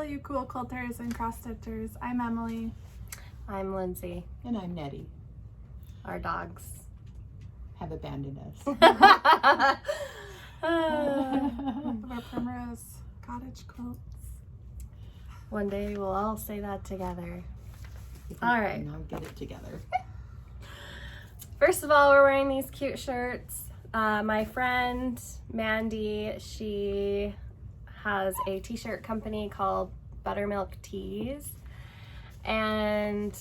you cool quilters and cross stitchers. I'm Emily. I'm Lindsay. And I'm Nettie. Our dogs have abandoned us. Our Primrose cottage quilts. One day we'll all say that together. All right. Now get it together. First of all, we're wearing these cute shirts. My friend Mandy, she has a t-shirt company called Buttermilk Tees, and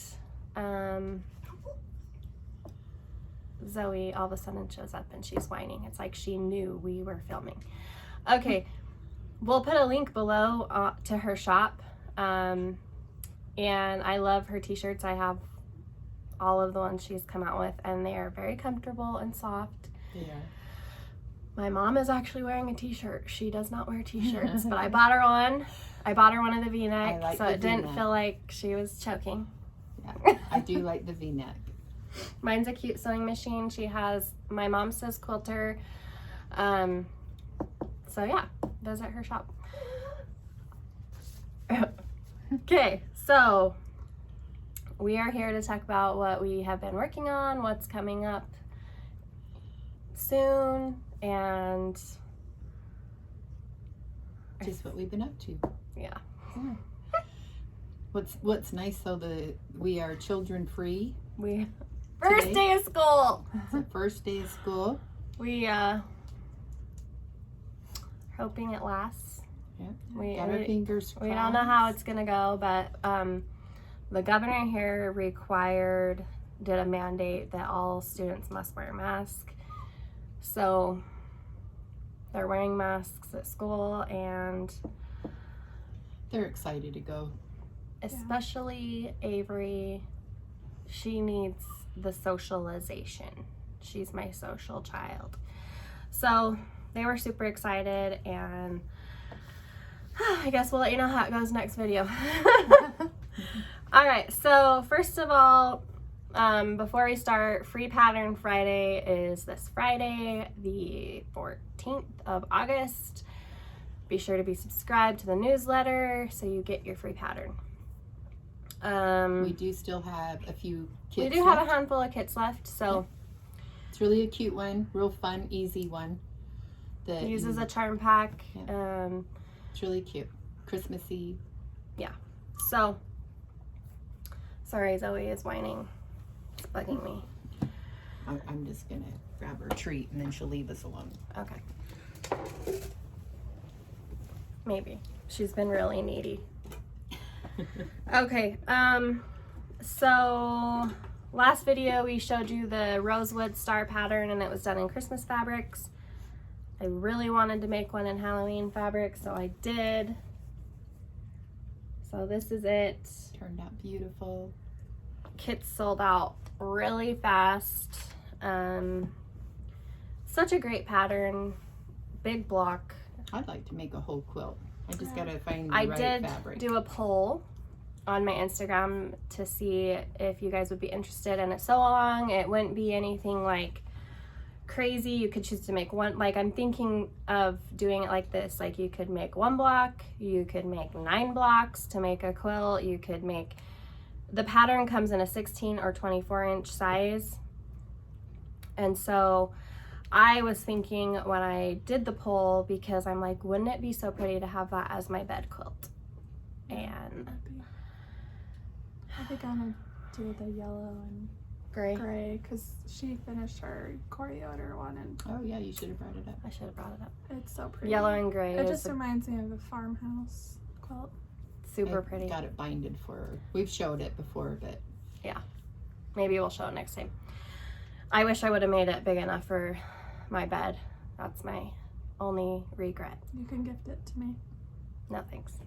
Zoe all of a sudden shows up and she's whining. It's like she knew we were filming. Okay, we'll put a link below to her shop, and I love her t-shirts. I have all of the ones she's come out with, and they are very comfortable and soft. Yeah. My mom is actually wearing a t-shirt. She does not wear t-shirts, but I bought her one. I bought her one of the V-neck, like so the it didn't V-neck. feel like she was choking. Yeah, I do like the V-neck. Mine's a cute sewing machine. She has, my mom says quilter. So yeah, visit her shop. Okay, so we are here to talk about what we have been working on, what's coming up soon, and just what we've been up to. Yeah. What's nice though, we are children free. We first day of school. It's the first day of school. We hoping it lasts. Yeah. We Got our fingers crossed. We don't know how it's gonna go, but the governor here did a mandate that all students must wear a mask. So they're wearing masks at school, and they're excited to go. Especially Avery, she needs the socialization. She's my social child. So they were super excited, and I guess we'll let you know how it goes next video. All right, so first of all, before we start, Free Pattern Friday is this Friday, the 14th of August. Be sure to be subscribed to the newsletter so you get your free pattern. We do still have a few kits. We do have a handful of kits left, so it's really a cute one, real fun, easy one. That uses a charm pack. Yeah. It's really cute, Christmassy. Yeah. So, sorry, Zoe is whining. It's bugging me. I'm just gonna grab her treat and then she'll leave us alone. Okay. Maybe. She's been really needy. Okay, so last video we showed you the rosewood star pattern, and it was done in Christmas fabrics. I really wanted to make one in Halloween fabric, so I did. So this is it. Turned out beautiful. Kits sold out really fast. Such a great pattern, big block. I'd like to make a whole quilt. I just gotta find the right fabric. I did do a poll on my Instagram to see if you guys would be interested in a sew-along. It wouldn't be anything like crazy. You could choose to make one. Like, I'm thinking of doing it like this. Like, you could make one block, you could make 9 blocks to make a quilt. You could make, the pattern comes in a 16 or 24 inch size. And so I was thinking when I did the poll, because I'm like, wouldn't it be so pretty to have that as my bed quilt? And I think I'm gonna do the yellow and gray because she finished her Coriotor one, and oh yeah, you should have brought it up. I should have brought it up. It's so pretty. Yellow and gray. It just reminds me of the farmhouse quilt. Super pretty. Got it binded for her. We've showed it before, but yeah, maybe we'll show it next time. I wish I would have made it big enough for my bed. That's my only regret. You can gift it to me. No thanks.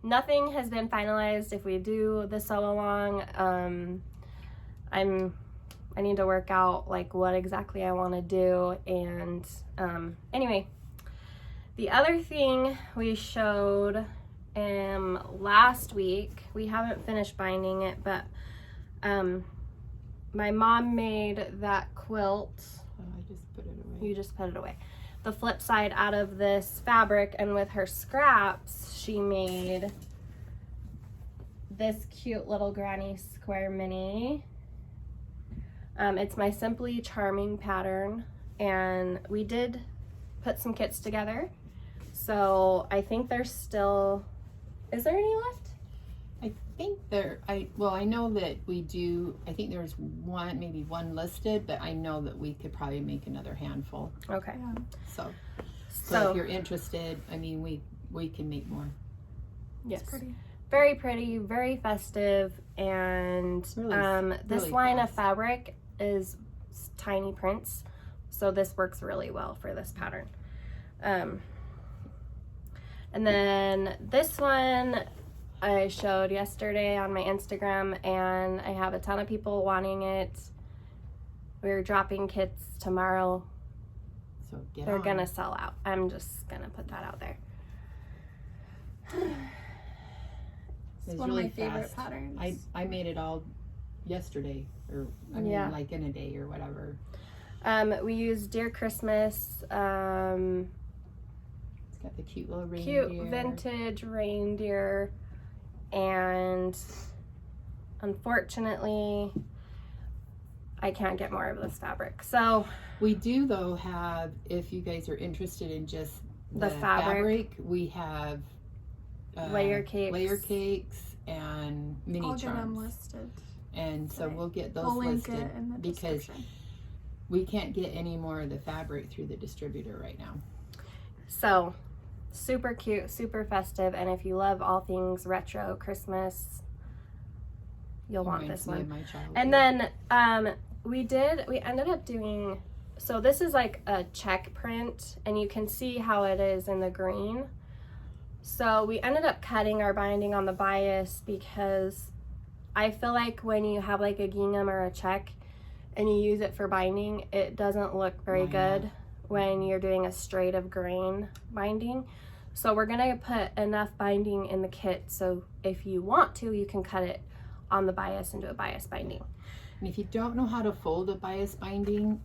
Nothing has been finalized if we do the sew along. I need to work out like what exactly I want to do, and anyway, the other thing we showed last week, we haven't finished binding it, but my mom made that quilt So I just put it away. You just put it away. The flip side, out of this fabric and with her scraps, she made this cute little granny square mini. It's my Simply Charming pattern, and we did put some kits together. So I think there's still, is there any left? I think I know that we do, I think there's maybe one listed, but I know that we could probably make another handful. Okay. Yeah. So if you're interested, I mean, we can make more. Yes. It's pretty. Very pretty, very festive, and this really line of fast. fabric is tiny prints, so this works really well for this pattern. And then this one I showed yesterday on my Instagram, and I have a ton of people wanting it. We're dropping kits tomorrow. So They're gonna sell out. I'm just gonna put that out there. It's It's one really of my favorite fast. patterns. I made it all yesterday, or I mean, Yeah. like in a day or whatever. We use Dear Christmas, It's got the cute little reindeer. cute vintage reindeer, and unfortunately I can't get more of this fabric. So We do though have, if you guys are interested in just The fabric. we have layer cakes. layer cakes and mini I'll get them charms. listed. And so today. we'll get those We'll link listed it in the because description. we can't get any more of the fabric through the distributor right now. So super cute, super festive, and if you love all things retro Christmas, you'll want Reminds this me one. of my childhood. And then we ended up doing, so this is like a check print, and you can see how it is in the green. So we ended up cutting our binding on the bias because I feel like when you have like a gingham or a check and you use it for binding, it doesn't look very good when you're doing a straight of grain binding. So we're gonna put enough binding in the kit so if you want to, you can cut it on the bias and do a bias binding. And if you don't know how to fold a bias binding,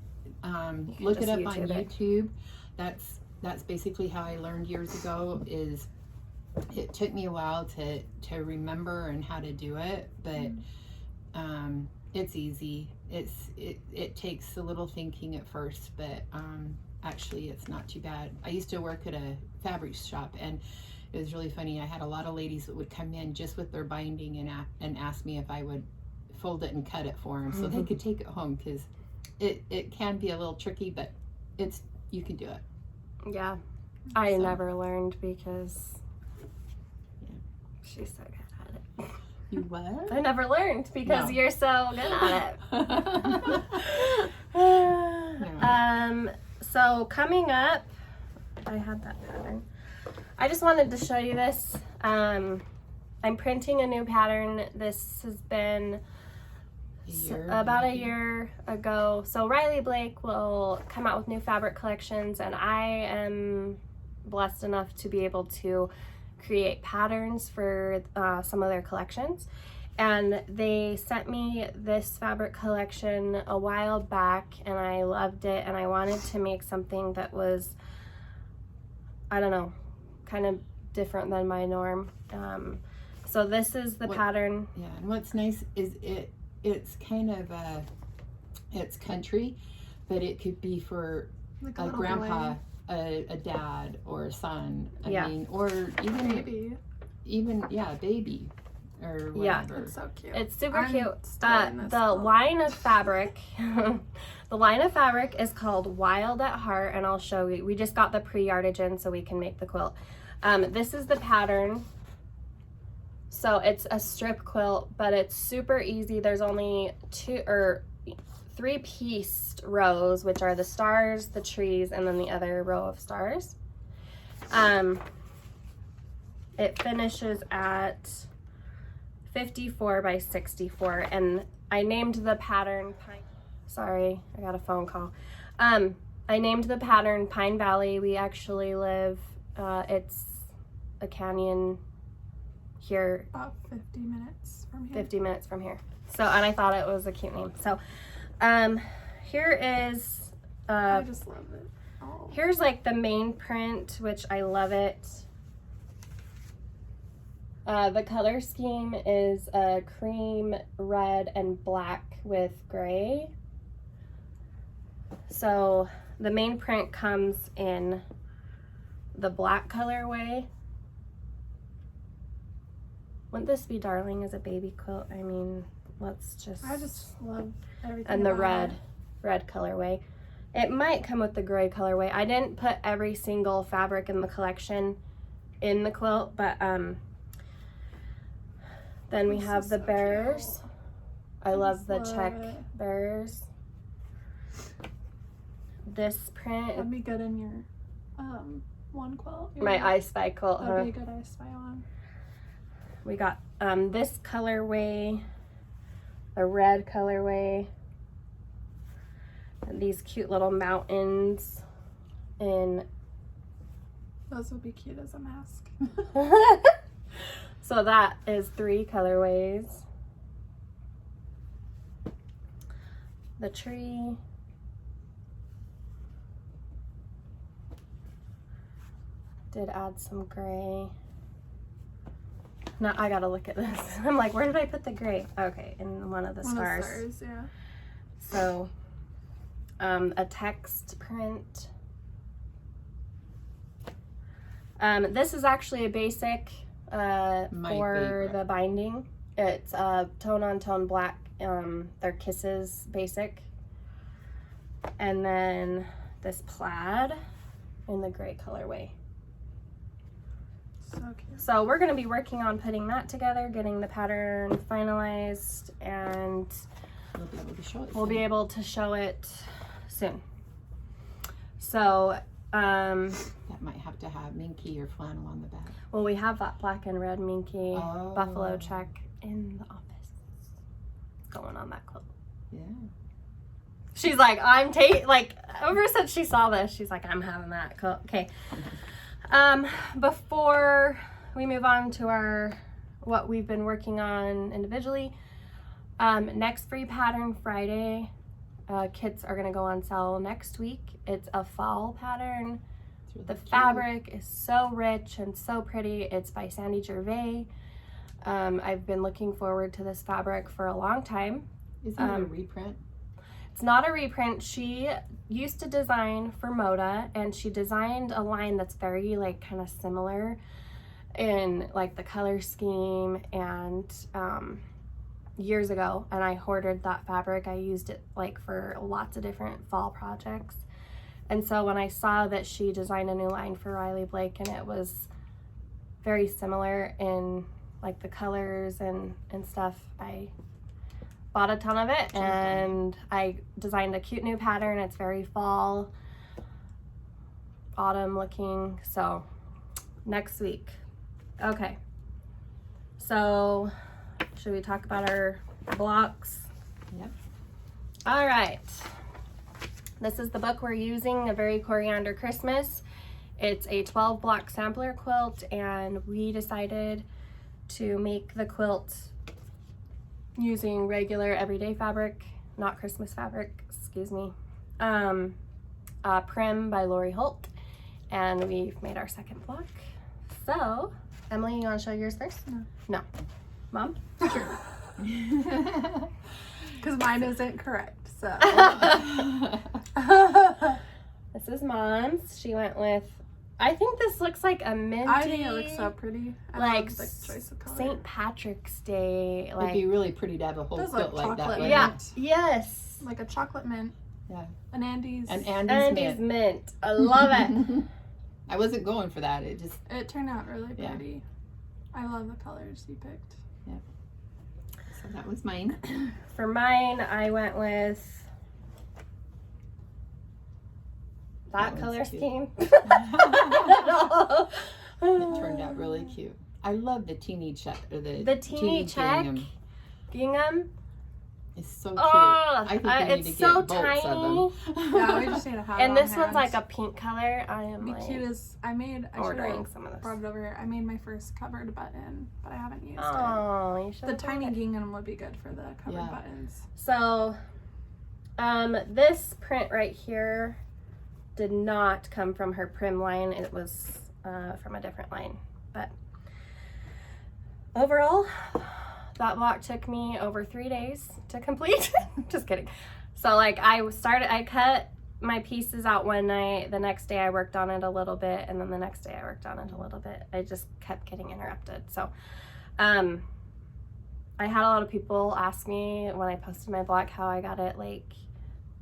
look it just up on YouTube it. YouTube. That's basically how I learned years ago. Is it took me a while to remember and how to do it, but it's easy. It takes a little thinking at first, but actually it's not too bad. I used to work at a fabric shop, and it was really funny. I had a lot of ladies that would come in just with their binding and ask me if I would fold it and cut it for them so they could take it home, because it can be a little tricky, but you can do it. Yeah, I So. never learned because she's so good at it. You what? I never learned because No. you're so good at it. So coming up, I had that pattern. I just wanted to show you this. I'm printing a new pattern. This has been about a year ago. So Riley Blake will come out with new fabric collections, and I am blessed enough to be able to create patterns for some of their collections. And they sent me this fabric collection a while back, and I loved it, and I wanted to make something that was, I don't know, kind of different than my norm. So this is the pattern. Yeah, and what's nice is it's kind of it's country, but it could be for Like a little grandpa, boy. a dad, or a son. I Yeah. mean, or Baby. baby, or Yeah. whatever. It's so cute. It's super I'm cute. starting this The quilt. line of fabric, the line of fabric is called Wild at Heart, and I'll show you. We just got the pre-yardage in so we can make the quilt. This is the pattern. So it's a strip quilt, but it's super easy. There's only 3-pieced rows, which are the stars, the trees, and then the other row of stars. It finishes at 54 by 64, and I named the pattern sorry, I got a phone call. I named the pattern Pine Valley. We actually live, it's a canyon here, About 50 minutes from here. 50 minutes from here. So, and I thought it was a cute name. So, here is I just love it. Oh. Here's like the main print, which I love it. The color scheme is cream, red, and black with gray. So the main print comes in the black colorway. Wouldn't this be darling as a baby quilt? I mean, let's just... I just love everything. And the about red colorway. It might come with the gray colorway. I didn't put every single fabric in the collection in the quilt, but then we have the bears. I love the check bears. This print. That'd be good in your one quilt. My I Spy quilt, huh? That'd be a good I Spy one. We got this colorway, a red colorway, and these cute little mountains in... Those would be cute as a mask. So that is 3 colorways. The tree. Did add some gray. Now I gotta look at this. I'm like, where did I put the gray? Okay, in one of the stars. One of the stars, yeah. So, a text print. This is actually a basic for favorite. the binding. It's tone on tone black. They're Kisses basic. And then this plaid in the gray colorway. So cute. So we're going to be working on putting that together, getting the pattern finalized, and We'll be able to show it. we'll be able to show it soon. So, That might have to have minky or flannel on the back. well, we have that black and red minky Oh. buffalo check in the office going on that quilt. Yeah. She's like, I'm ever since she saw this, she's like, I'm having that quilt. Okay. Before we move on to what we've been working on individually, next Free Pattern Friday, kits are going to go on sale next week. It's a fall pattern. It's really The cute. fabric is so rich and so pretty. It's by Sandy Gervais. I've been looking forward to this fabric for a long time. Isn't it a reprint? It's not a reprint. She used to design for Moda, and she designed a line that's very like kind of similar in like the color scheme, and years ago, and I hoarded that fabric. I used it like for lots of different fall projects. And so when I saw that she designed a new line for Riley Blake and it was very similar in like the colors and stuff, I bought a ton of it, and I designed a cute new pattern. It's very fall, autumn looking. So next week. Okay, so should we talk about our blocks? Yep. All right, this is the book we're using, A Very Coriander Christmas. It's a 12 block sampler quilt, and we decided to make the quilt using regular everyday fabric, not Christmas fabric, excuse me. Prim by Lori Holt, and we've made our second block. So, Emily, you want to show yours first? No. Mom? Because mine isn't correct, so. This is Mom's. She went with, I think this looks like a minty. I think it looks so pretty. I like love the choice of color. St. Patrick's Day. It'd Like, be really pretty to have a whole Those quilt look like that. chocolate wouldn't yeah, it? yes. Like a chocolate mint. Yeah. An Andes. And Andy's mint. mint. I love it. I wasn't going for that. It just, It turned out really Yeah. pretty. I love the colors you picked. so that was mine. For mine, I went with that That color one's cute. scheme. It turned out really cute. I love the teeny check, or the teeny check gingham. gingham. It's so cute. Oh, I think we need it's to so get bolts tiny. of them. Yeah, we just need to have it And on this one's hand. like a pink color. I am Be like cute as I ordering should've some of this. brought it over here. I made my first covered button, but I haven't used it. Oh, you should. The tiny gingham would be good for the covered Yeah. buttons. So, This print right here did not come from her Prim line. It was from a different line. But overall, that block took me over 3 days to complete. Just kidding. So like I cut my pieces out one night. The next day I worked on it a little bit, and then the next day I worked on it a little bit. I just kept getting interrupted. So I had a lot of people ask me when I posted my blog how I got it like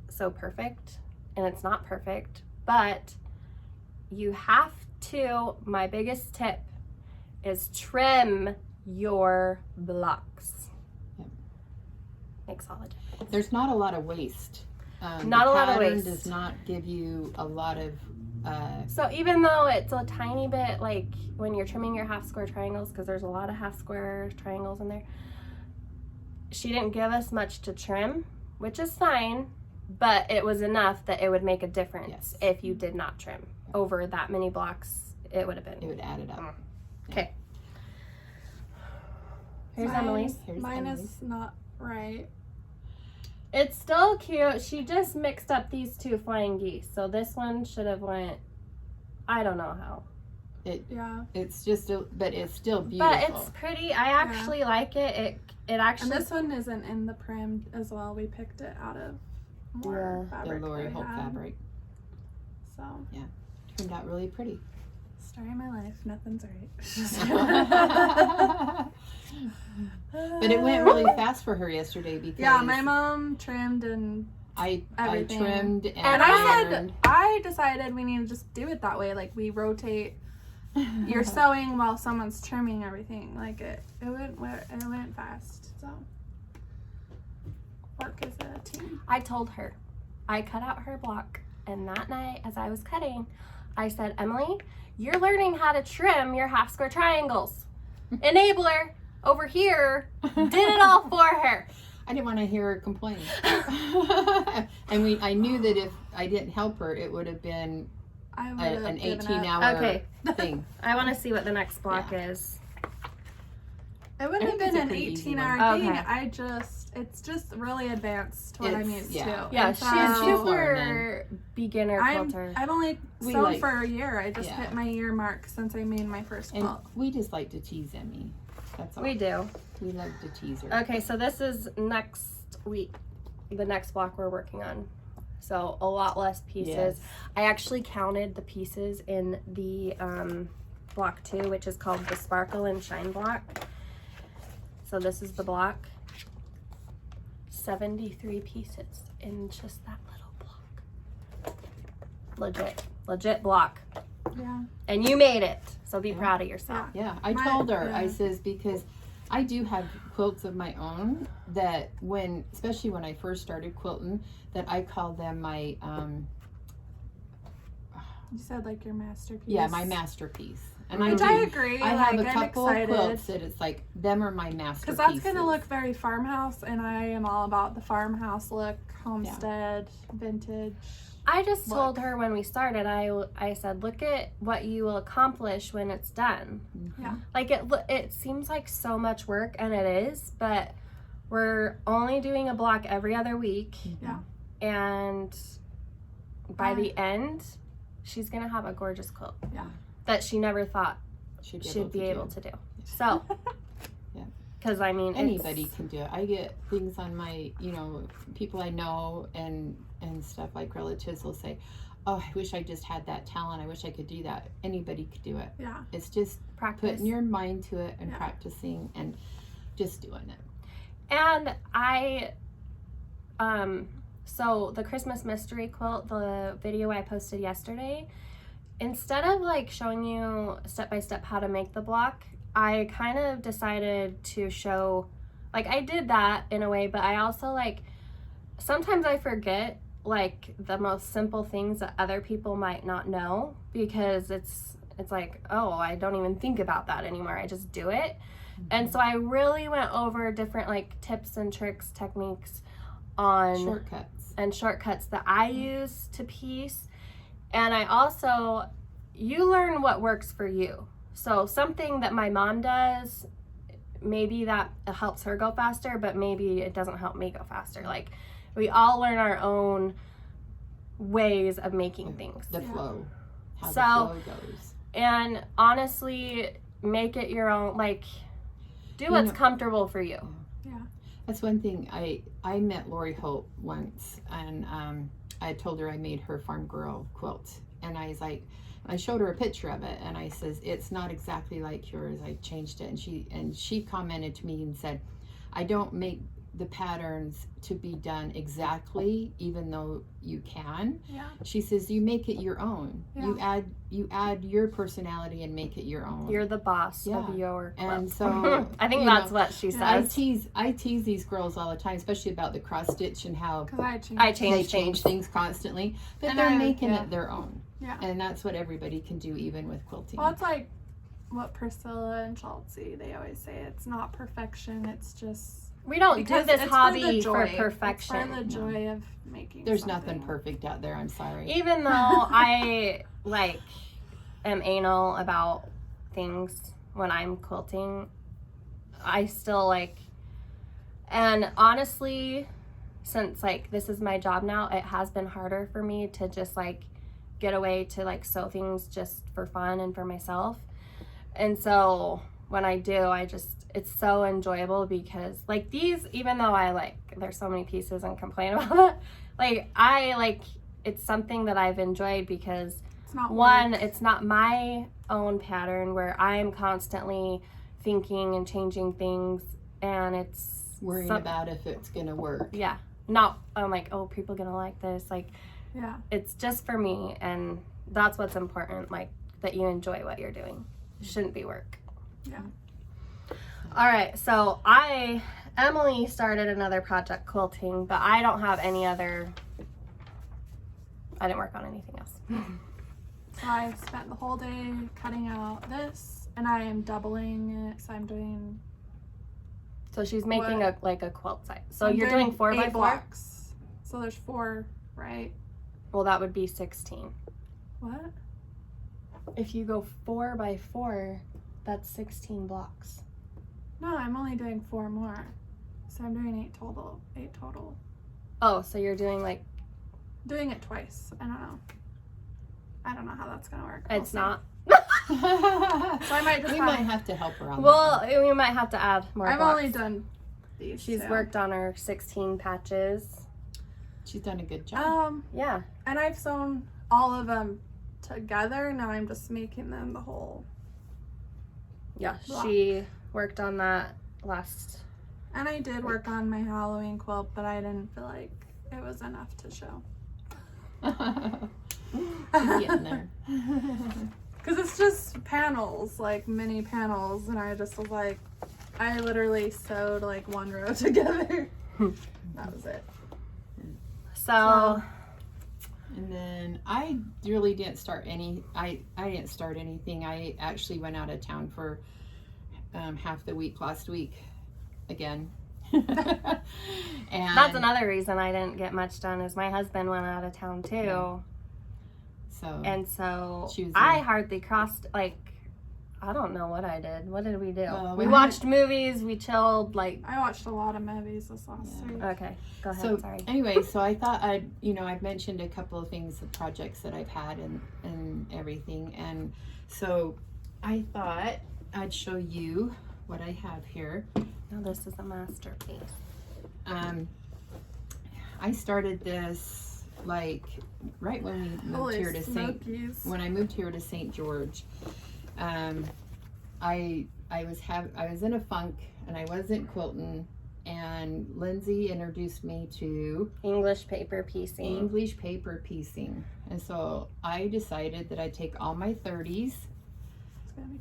so perfect, and it's not perfect, but you have to, my biggest tip is trim your blocks. Yep. Makes all the difference. There's not a lot of waste. Not a lot of pattern waste. Does not give you a lot of so even though it's a tiny bit, like when you're trimming your half square triangles, because there's a lot of half square triangles in there, she didn't give us much to trim, which is fine, but it was enough that it would make a difference. Yes. If you did not trim over that many blocks. It would have been. It would add it up. Okay. Here's Mine- Emily's. Here's Mine Emily's. is not right. It's still cute. She just mixed up these two flying geese. So this one should have went, I don't know how. Yeah. It's just, but it's still beautiful. But it's pretty. I actually like it. It actually. And this one isn't in the Prim as well. We picked it out of more the fabric. Lori that we Hope had. fabric. So, Turned out really pretty. story of my life. Nothing's But it went really fast for her yesterday because Yeah, my mom trimmed and I everything. trimmed and I ironed. said I decided we need to just do it that way. Like we rotate. You're sewing while someone's trimming everything. Like it went fast. So work as a team. I told her. I cut out her block. And that night, as I was cutting, I said, Emily, you're learning how to trim your half square triangles. Enabler over here did it all for her. I didn't want to hear her complain. I knew that if I didn't help her, it would have been I would have an given up. 18-hour Okay. thing. I want to see what the next block is. It wouldn't I have think been it's a an pretty easy 18-hour thing. Okay. It's just really advanced to what I'm It's- used yeah. to. Yeah, And she's she's super learning. beginner quilter. I've only We sewn like- for a year. I just yeah. hit my year mark since I made my first And quilt. we just like to tease Emmy. That's all. We do. We love to tease her. Okay, so this is next week, the next block we're working on. So a lot less pieces. Yes. I actually counted the pieces in the block 2, which is called the Sparkle and Shine block. So this is the block. 73 pieces in just that little block. Legit block. Yeah. And you made it. So be Yeah. proud of yourself. Yeah, I My- told her, I yeah. says, because I do have quilts of my own that especially when I first started quilting, that I call them my, You said like your masterpiece. my masterpiece. And Which I I do. agree. I have like, a I'm couple of excited. quilts that it's like, them are my masterpieces. Because that's going to look very farmhouse, and I am all about the farmhouse look, homestead, vintage. I just Look. told her when we started, I said, look at what you will accomplish when it's done. Yeah. Like it seems like so much work, and it is, but we're only doing a block every other week. Yeah. And by the end, she's gonna have a gorgeous quilt. Yeah. That she never thought Should she'd be able to do. So. Yeah. Because I mean, Anybody can do it. I get things on my, people I know and stuff like relatives will say, oh, I wish I just had that talent. I wish I could do that. Anybody could do it. Yeah. It's just practice. putting your mind to it and Yeah. practicing and just doing it. And so the Christmas mystery quilt, the video I posted yesterday, instead of like showing you step by step how to make the block, I kind of decided to show, like I did that in a way, but I also like, sometimes I forget like the most simple things that other people might not know, because it's like, oh, I don't even think about that anymore. I just do it. And so I really went over different like tips and tricks, techniques on shortcuts that I use to piece. And I also, you learn what works for you. So something that my mom does, maybe that helps her go faster, but maybe it doesn't help me go faster. Like we all learn our own ways of making things. The flow. How So- the flow goes. And honestly, make it your own, like, do what's comfortable for you. Yeah. That's one thing. I met Lori Hope once, and I told her I made her farm girl quilt, and I was like, I showed her a picture of it, and I says, it's not exactly like yours. I changed it, and she commented to me and said, I don't make the patterns to be done exactly, even though you can. Yeah. She says, you make it your own. Yeah. You add your personality and make it your own. You're the boss Yeah. of your quilt. And so I think you that's know, what she Yeah, says. I tease these girls all the time, especially about the cross stitch and how Because I changed. I they change change things constantly, but And they're I- making yeah. it their own. Yeah. And that's what everybody can do, even with quilting. Well, it's like what Priscilla and Chelsea, they always say, it's not perfection, it's just We don't do because this it's hobby for, the for joy. perfection. It's for the joy of making There's something. nothing perfect out there. I'm sorry. Even though I like am anal about things when I'm quilting, I still like, and honestly, since like this is my job now, it has been harder for me to just like get away to like sew things just for fun and for myself. And so when I do, it's so enjoyable because like these, even though I like, there's so many pieces and complain about it, like I like, it's something that I've enjoyed because It's not one, work. it's not my own pattern where I'm constantly thinking and changing things, and it's Worrying about if it's going to work. yeah, not, I'm like, oh, people gonna like this, like Yeah. it's just for me, and that's what's important, like that you enjoy what you're doing. It shouldn't be work. Yeah. All right, so Emily started another project quilting, but I don't have any other, I didn't work on anything else. So I spent the whole day cutting out this, and I am doubling it. So I'm doing. So she's making What? a quilt site. So I'm you're doing 4 by 4. blocks. So there's 4, right? Well, that would be 16. What? If you go 4 by 4, that's 16 blocks. No, I'm only doing 4 more. So I'm doing 8 total. 8 total. Oh, so you're doing like, Doing it twice. I don't know. I don't know how that's gonna work. it's We'll not. see. So I might just. We might have to help her on Well, we might have to add more I've blocks. only done these. She's two. worked on her 16 patches. that. She's done a good job. Yeah. And I've sewn all of them together. Now I'm just making them the whole. Yeah, Block. she worked on that last. And I did work on my Halloween quilt, but I didn't feel like it was enough to show. Getting there. Because it's just panels, like mini panels, and I just was like, I literally sewed like 1 row together. That was it. So, And then I really didn't start I didn't start anything. I actually went out of town for half the week last week again. And that's another reason I didn't get much done is my husband went out of town too. Yeah. So And so Choosing. I hardly crossed, like, I don't know what I did. What did we do? Well, we we watched movies, we chilled, like, I watched a lot of movies this last Yeah. week. okay, go ahead, So sorry. anyway, so I thought I'd mentioned a couple of things, the projects that I've had and everything. And so I thought I'd show you what I have here. Now this is a masterpiece. I started this like right when we moved Holy here to smokies. when I moved here to St. George. I was in a funk and I wasn't quilting, and Lindsay introduced me to English paper piecing. English paper piecing. And so I decided that I'd take all my 30s, It's gonna be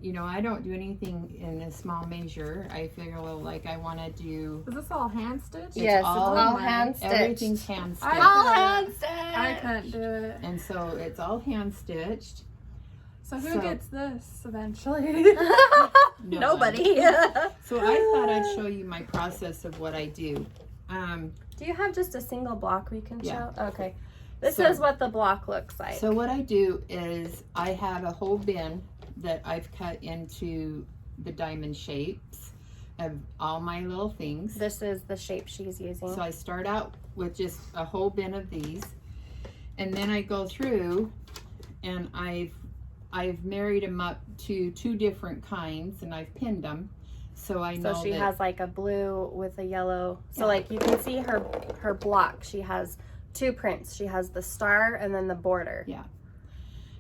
cute. and I don't do anything in a small measure. I feel like I want to do Is this all hand stitched? Yes, it's all all mine. hand stitched. everything's hand stitched. All hand stitched. I couldn't do it. And so it's all hand stitched. So who So- gets this eventually? No Nobody. So I thought I'd show you my process of what I do. Do you have just a single block we can Yeah. show? Okay. This So- is what the block looks like. So what I do is I have a whole bin that I've cut into the diamond shapes of all my little things. This is the shape she's using. So I start out with just a whole bin of these, and then I go through and I've married them up to 2 different kinds, and I've pinned them. So I know she has like a blue with a yellow. So like you can see her block. She has 2 prints. She has the star and then the border. Yeah.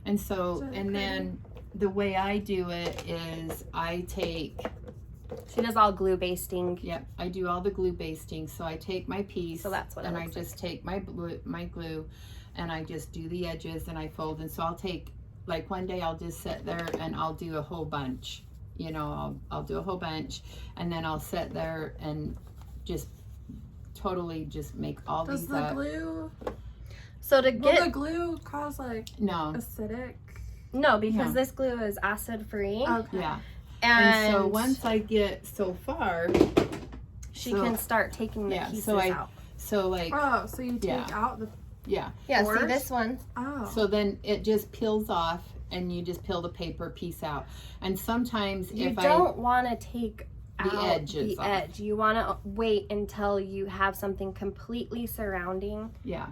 And so, and then the way I do it is I take... She does all glue basting. Yep, I do all the glue basting. So I take my piece, so that's what it and I looks just take my glue, and I just do the edges, and I fold. And so I'll take, like one day I'll just sit there and I'll do a whole bunch. You know, I'll do a whole bunch, and then I'll sit there and just totally just make all these up. Does the glue... So to get... Will the glue cause like acidic? No, because this glue is acid free. Okay. Yeah. And so once I get so far, she can start taking the pieces out. So like... Oh, so you take out the... Yeah. Yeah, see this one? Oh. So then it just peels off, and you just peel the paper piece out. And sometimes you if don't want to take the out edges the off. edge. You want to wait until you have something completely surrounding. Yeah.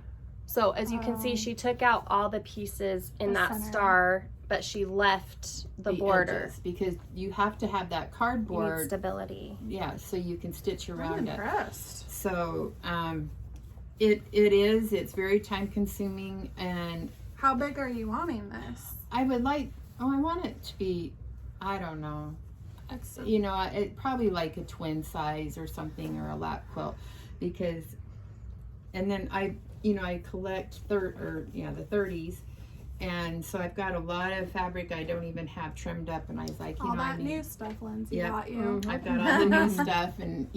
So as you can see, she took out all the pieces in that center. Star, but she left the border. Edges, because you have to have that cardboard. You need stability. Yeah, so you can stitch around I'm impressed. it. So it's very time consuming, and How big are you wanting this? I would like, I want it to be, I don't know, you know, it probably like a twin size or something, or a lap quilt, because, and then I collect the 30s, and so I've got a lot of fabric I don't even have trimmed up, and I was like, all that new stuff Lindsay got you. I've got all the new stuff, and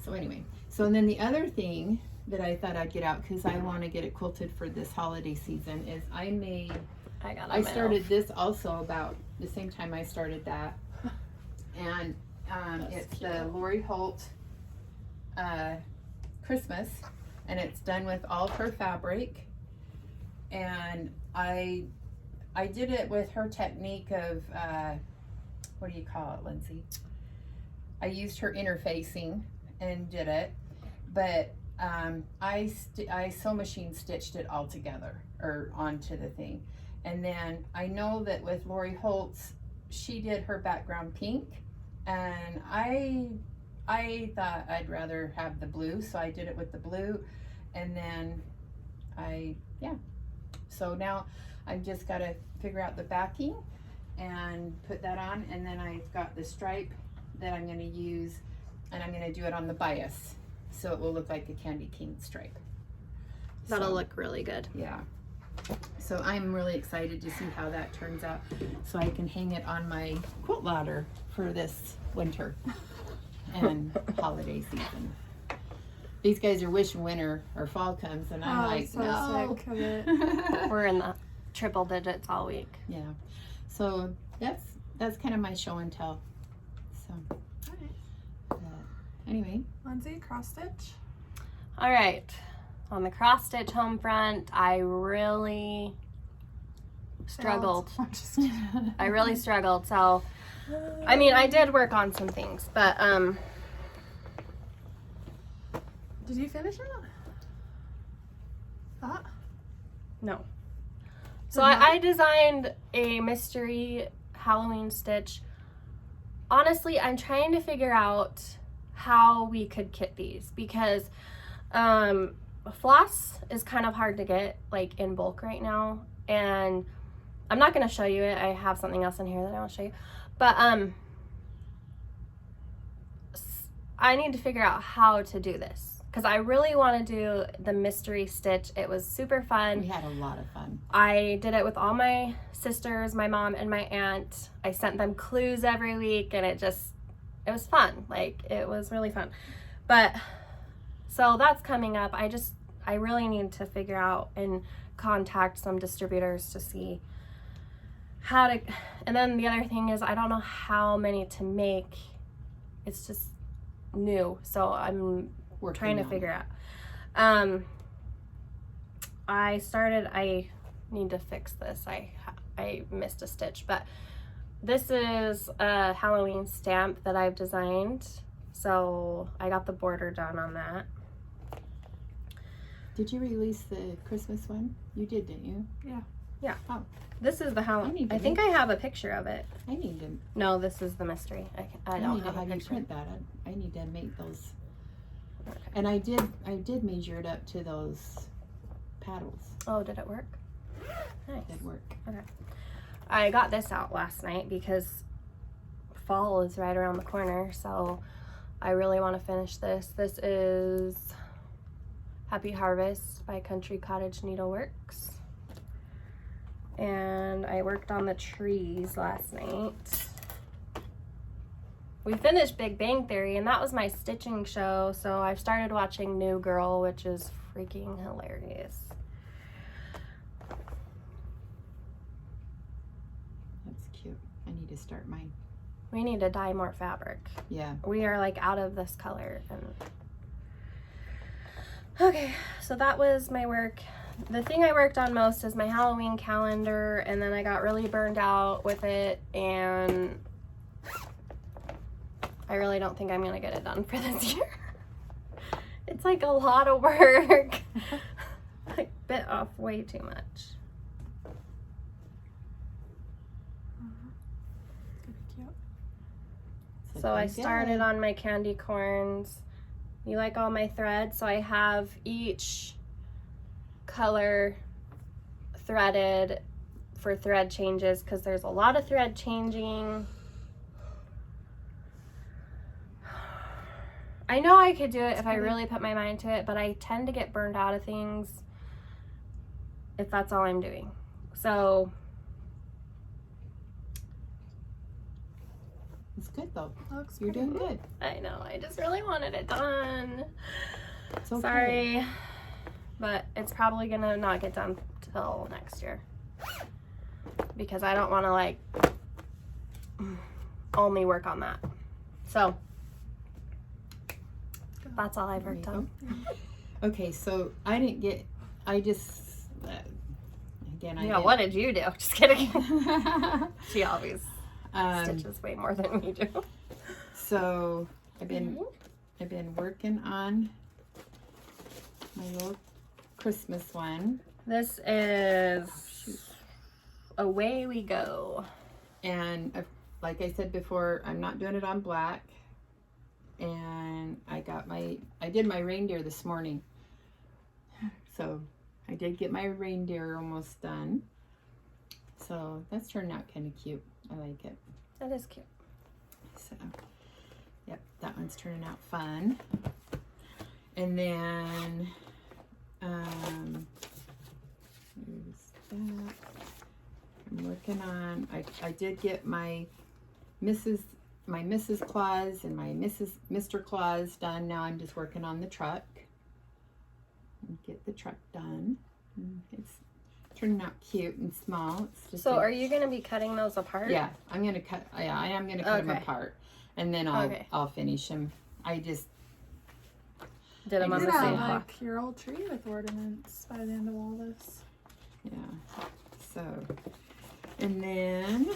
so anyway. So and then the other thing that I thought I'd get out, because I want to get it quilted for this holiday season, is I started this also about the same time I started that, and it's the Lori Holt Christmas, and it's done with all her fabric, and I did it with her technique of what do you call it, Lindsay? I used her interfacing and did it, but I sew machine stitched it all together, or onto the thing. And then I know that with Lori Holt's, she did her background pink, and I thought I'd rather have the blue, so I did it with the blue. And then so now I've just got to figure out the backing and put that on, and then I've got the stripe that I'm going to use, and I'm going to do it on the bias, so it will look like a candy cane stripe. That'll look really good. Yeah. So I'm really excited to see how that turns out, so I can hang it on my quilt ladder for this winter and holiday season. These guys are wishing winter or fall comes, and I'm like, so no. sick of it. We're in the triple digits all week. Yeah. So that's kind of my show and tell. So anyway, Lindsay, cross stitch. All right. On the cross stitch home front, I really struggled. I'm just kidding. I really struggled. So, I mean, I did work on some things, but Did you finish it? That? no. So I designed a mystery Halloween stitch. Honestly, I'm trying to figure out how we could kit these, because floss is kind of hard to get like in bulk right now, and I'm not going to show you it. I have something else in here that I want to show you, but I need to figure out how to do this, because I really want to do the mystery stitch. It was super fun. we had a lot of fun. I did it with all my sisters, my mom, and my aunt. I sent them clues every week, and it was fun. Like, it was really fun. But so that's coming up. I really need to figure out and contact some distributors to see how to, and then the other thing is I don't know how many to make. It's just new, so I'm trying to figure out. I need to fix this. I missed a stitch, but this is a Halloween stamp that I've designed. So I got the border done on that. Did you release the Christmas one? You did, didn't you? Yeah. Oh, This is the Halloween. I think I have a picture of it. I need to. No, this is the mystery. I don't need have to a have you picture. print that. I need to make those. And I did measure it up to those paddles. Oh, did it work? Nice. It did work. Okay. I got this out last night because fall is right around the corner, so I really want to finish this. This is Happy Harvest by Country Cottage Needleworks. And I worked on the trees last night. We finished Big Bang Theory, and that was my stitching show, so I've started watching New Girl, which is freaking hilarious. That's cute. I need to start mine. We need to dye more fabric. Yeah. We are like out of this color. And okay, so that was my work. The thing I worked on most is my Halloween calendar, and then I got really burned out with it, and I really don't think I'm gonna get it done for this year. It's like a lot of work. I bit off way too much. So I started on my candy corns. You like all my threads? So I have each color threaded for thread changes because there's a lot of thread changing. I know I could do it if I really put my mind to it, but I tend to get burned out of things if that's all I'm doing. So It's good though. Looks You're pretty. doing good. I know, I just really wanted it done. It's okay. Sorry, but it's probably gonna not get done till next year because I don't want to like only work on that. So that's all I've worked on. Okay, so I didn't get. I just again. I Yeah, didn't- what did you do? Just kidding. She always Um, stitches way more than we do. so I've been working on my little Christmas one, This is Away We Go. and like I said before, I'm not doing it on black. And I did my reindeer this morning. So I did get my reindeer almost done. So that's turned out kind of cute. I like it. That is cute. So, yep, that one's turning out fun. And then, here's that. I'm working on, I did get my Mrs. Claus and my Mr. Claus done. Now I'm just working on the truck. And get the truck done. And it's turning out cute and small. It's just So are you going to be cutting those apart? Yeah, I'm gonna cut. Yeah, I am gonna cut them Okay. apart, and then I'll finish them. I just Did them on You the could same have block. like your old tree with ornaments by the end of all this. yeah. So, and then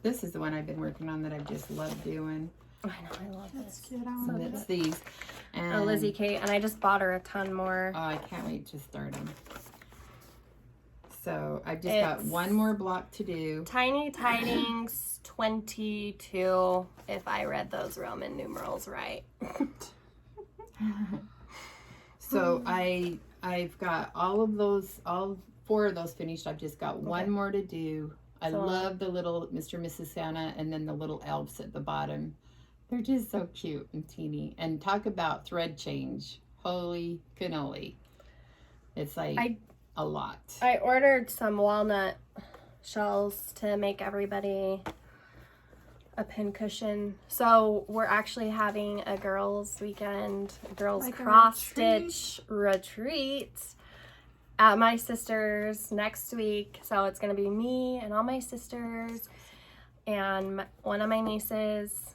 this is the one I've been working on that I've just loved doing. I know, I love That's this. cute. I And love it's it. these. And Oh, Lizzie Kate, and I just bought her a ton more. Oh, I can't wait to start them. So I've just got It's- one more block to do. Tiny Tidings 22, if I read those Roman numerals right. So I've got all 4 of those finished. I've just got one more to do. I So- love the little Mr. and Mrs. Santa and then the little elves at the bottom. They're just so cute and teeny. And talk about thread change. Holy cannoli. It's like a lot. I ordered some walnut shells to make everybody a pincushion. So we're actually having a girls' weekend, girls' Like a cross-stitch retreat at my sister's next week. So it's going to be me and all my sisters and one of my nieces.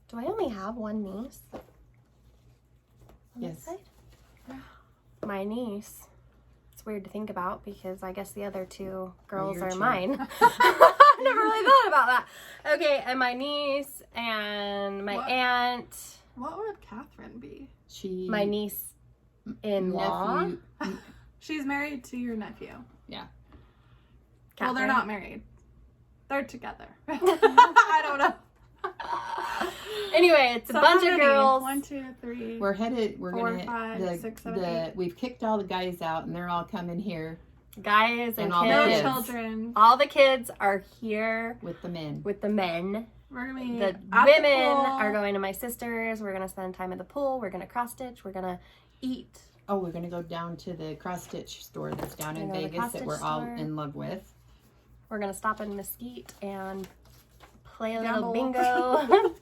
Do I only have one niece? On this Yes. side? My niece. It's weird to think about because I guess the other two girls your are children. mine. I never really thought about that. Okay, and my niece and my aunt. What would Catherine be? My niece-in-law. nephew. She's married to your nephew. Yeah. Well, they're Catherine. not married. They're together. I don't know. Anyway, it's a So bunch how of many? girls. 1, 2, 3. We're headed. We're 4, gonna. 5, 6, 7, 8. We've kicked all the guys out, and they're all coming here Guys and And all the No kids. kids. children. All the kids are here with the men. with the men. We're gonna be The at women the pool. are going to my sister's. We're going to spend time at the pool. We're going to cross stitch. We're going to eat. Oh, we're gonna go down to the cross stitch store that's down in We're gonna go to the Vegas that we're cross-stitch all store. in love with. We're going to stop in Mesquite and play a Gamble. little bingo.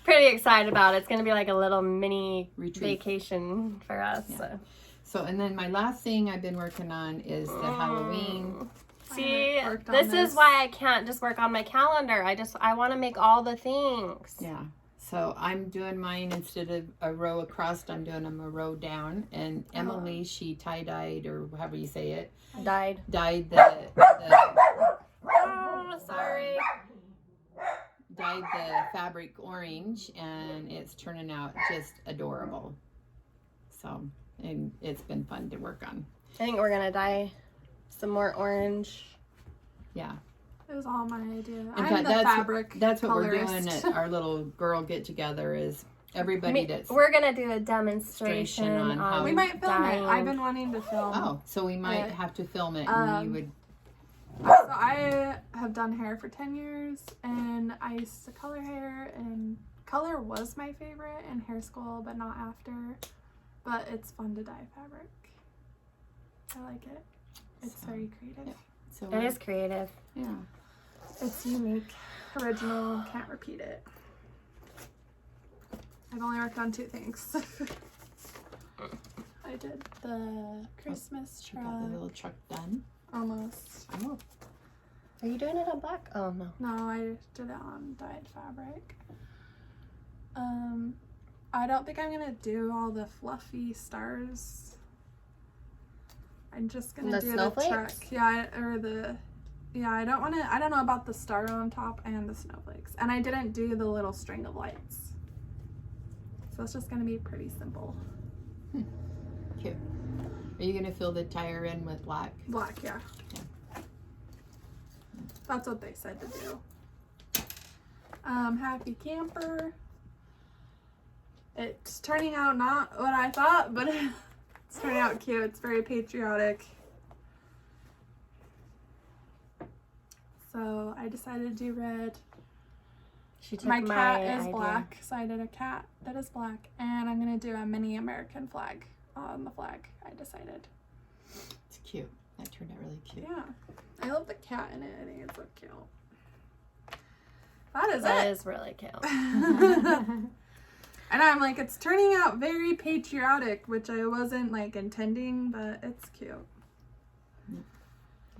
Pretty excited about it. It's going to be like a little mini Retreat. vacation for us. Yeah. So. So, and then my last thing I've been working on is the Halloween. See, I worked on this this. is why I can't just work on my calendar. I want to make all the things. Yeah. So I'm doing mine instead of a row across, I'm doing them a row down. And Emily, she tie-dyed, or however you say it, Dyed. dyed the Oh, sorry. dyed the fabric orange, and it's turning out just adorable. So, and it's been fun to work on. I think we're gonna dye some more orange. Yeah. It was all my idea. In I'm fact, the that's fabric what colorist. we're doing at our little girl get together. Is everybody that's We're gonna do a demonstration on how- We might film dyeing. it. I've been wanting to film. oh, so we might Yeah. have to film it, and you would. So I have done hair for 10 years, and I used to color hair, and color was my favorite in hair school, but not after. But it's fun to dye fabric. I like it. It's So, very creative. yeah. So It is creative. Yeah. It's unique, original, can't repeat it. I've only worked on 2 things. I did the Christmas You got truck, the little truck done. almost. Oh. Are you doing it on black? Oh no. No, I did it on dyed fabric. I don't think I'm gonna do all the fluffy stars. I'm just gonna The do snowflakes? the truck. I don't know about the star on top and the snowflakes. And I didn't do the little string of lights. So it's just gonna be pretty simple. Cute. Are you gonna fill the tire in with black? Black, yeah. That's what they said to do. Happy camper. It's turning out not what I thought, but it's turning out cute. It's very patriotic. So I decided to do red. She took My cat is idea. black, so I did a cat that is black. And I'm gonna do a mini American flag on the flag, I decided. It's cute. That turned out really cute. Yeah. I love the cat in it. I think it's so cute. That is That it. is really cute. And I'm like, it's turning out very patriotic, which I wasn't like intending, but it's cute.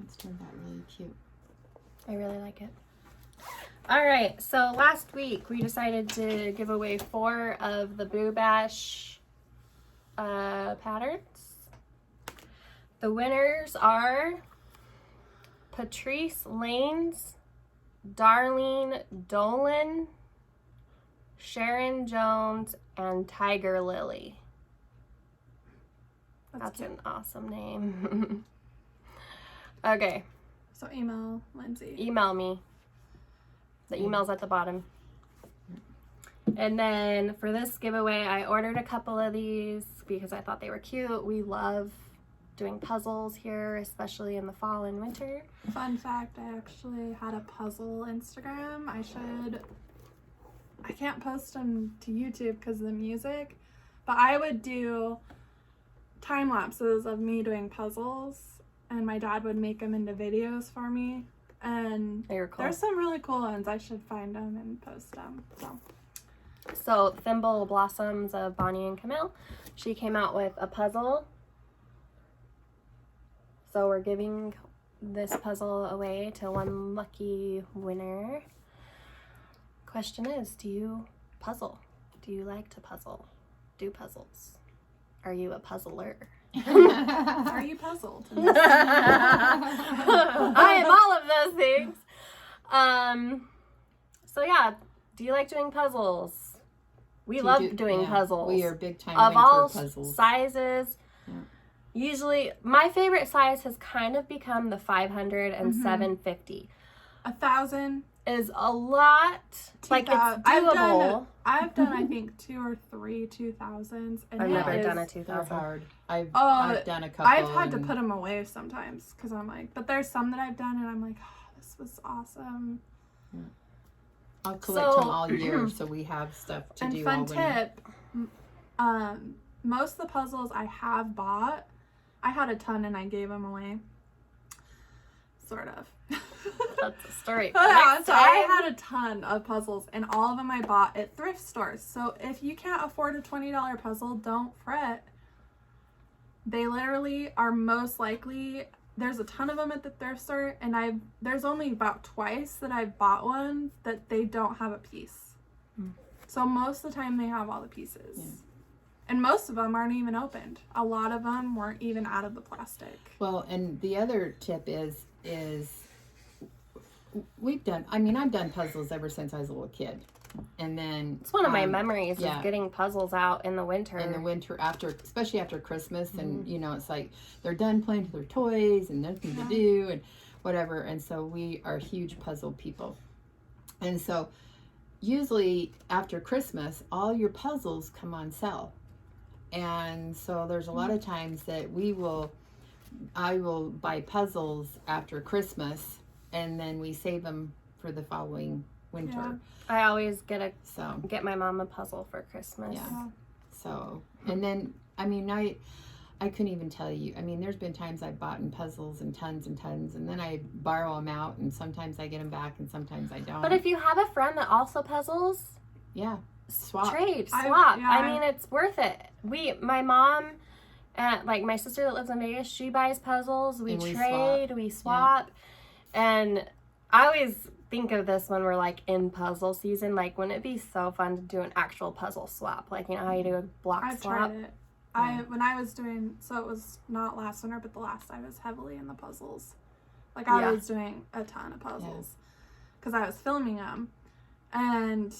It's turned out really cute. I really like it. All right, so last week we decided to give away 4 of the Boo Bash patterns. The winners are Patrice Lanes, Darlene Dolan, Sharon Jones, and Tiger Lily. That's cute. an awesome name. Okay, So email Lindsay. email me. The email's at the bottom. And then for this giveaway, I ordered a couple of these because I thought they were cute. We love doing puzzles here, especially in the fall and winter. Fun fact, I actually had a puzzle Instagram. I can't post them to YouTube because of the music, but I would do time lapses of me doing puzzles, and my dad would make them into videos for me. And They were cool. there's some really cool ones. I should find them and post them. So Thimble Blossoms of Bonnie and Camille. She came out with a puzzle. So we're giving this puzzle away to one lucky winner. Question is, do you puzzle? Do you like to puzzle? Do puzzles? Are you a puzzler? Are you puzzled? I am all of those things. So yeah, do you like doing puzzles? We love doing puzzles. We are big time of winter all puzzles. sizes. Yeah. Usually, my favorite size has kind of become the 500 and 750. 1,000 is a lot. Like, it's doable. I've done I think 2 or 3 2000s. And I've never done a They're 2000. hard. I've done a couple. I've had to put them away sometimes because I'm like, but there's some that I've done and I'm like, oh, this was awesome. Yeah. I'll collect them all year so we have stuff to do all winter. And fun tip, most of the puzzles I have bought, I had a ton and I gave them away. Sort of. That's a story. Yeah, so I had a ton of puzzles and all of them I bought at thrift stores. So if you can't afford a $20 puzzle, don't fret. They literally are most likely, there's a ton of them at the thrift store and there's only about twice that I've bought one that they don't have a piece. So most of the time they have all the pieces. Yeah. And most of them aren't even opened. A lot of them weren't even out of the plastic. Well, and the other tip is I've done puzzles ever since I was a little kid. And then it's one of my memories is getting puzzles out in the winter. In the winter especially after Christmas, and it's like they're done playing with their toys and nothing to do and whatever. And so we are huge puzzle people. And so usually after Christmas, all your puzzles come on sale. And so there's a lot of times that I will buy puzzles after Christmas, and then we save them for the following winter. Yeah. I always get my mom a puzzle for Christmas. Yeah. So, and then, I couldn't even tell you. There's been times I've bought in puzzles and tons, and then I borrow them out, and sometimes I get them back, and sometimes I don't. But if you have a friend that also puzzles, swap. Trade, swap. It's worth it. My mom, my sister that lives in Vegas, she buys puzzles. We trade, we swap. And I always think of this when we're like in puzzle season. Like, wouldn't it be so fun to do an actual puzzle swap? Like, how you do a block swap? I've tried it. When I was doing, so it was not last winter, but the last I was heavily in the puzzles. Like, I was doing a ton of puzzles because I was filming them. And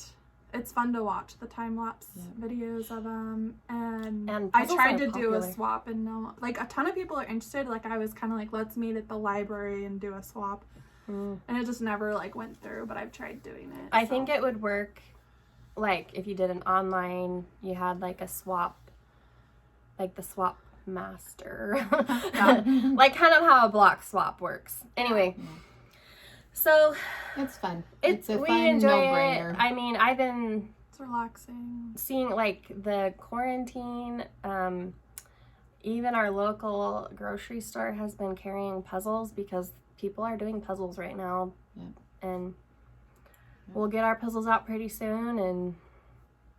it's fun to watch the time-lapse videos of them. And I tried to do a swap and a ton of people are interested. Like, I was kind of like, let's meet at the library and do a swap. And it just never went through, but I've tried doing it. I think it would work if you did an online, you had a swap, the swap master. Kind of how a block swap works. Anyway. So it's fun. It's a we fun enjoy no-brainer. It. I've been relaxing. Seeing the quarantine. Even our local grocery store has been carrying puzzles because people are doing puzzles right now. Yeah. And we'll get our puzzles out pretty soon. And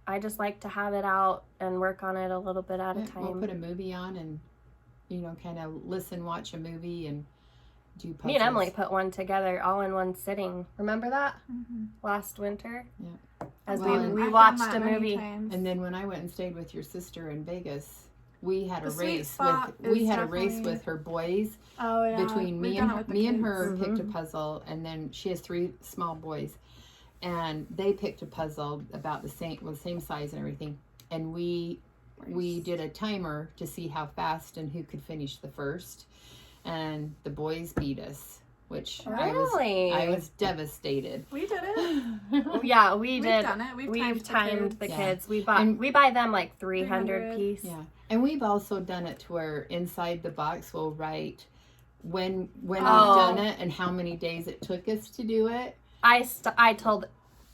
I just like to have it out and work on it a little bit at a time. We'll put a movie on and kind of watch a movie and do puzzles. Me and Emily put one together all in one sitting. Remember that? Last winter? Yeah. As we watched a movie. And then when I went and stayed with your sister in Vegas, we had a race with her boys. Oh yeah. Between me and her picked a puzzle, and then she has 3 small boys, and they picked a puzzle about the same size and everything, and we did a timer to see how fast and who could finish the first. And the boys beat us, which really? I was devastated. We did it. Yeah, we did. We've done it. We've timed the kids. We buy them 300 piece. Yeah, and we've also done it to where inside the box we'll write when we've done it and how many days it took us to do it. I told.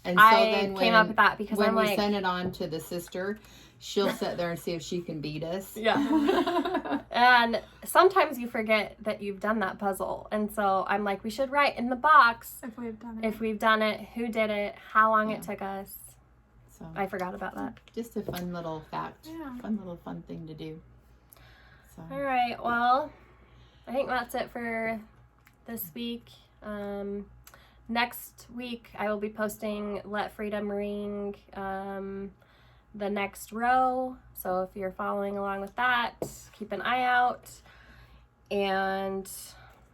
And so I came up with that because when we send it on to the sister, she'll sit there and see if she can beat us. Yeah. And sometimes you forget that you've done that puzzle. And so I'm like, we should write in the box if we've done it, who did it, how long it took us. So I forgot about that. Just a fun little fact. Yeah. Fun thing to do. So. All right. Well, I think that's it for this week. Next week, I will be posting Let Freedom Ring the next row. So if you're following along with that, keep an eye out. And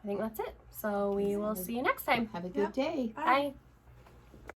I think that's it. So we will see you next time. Have a good day. Bye. Bye.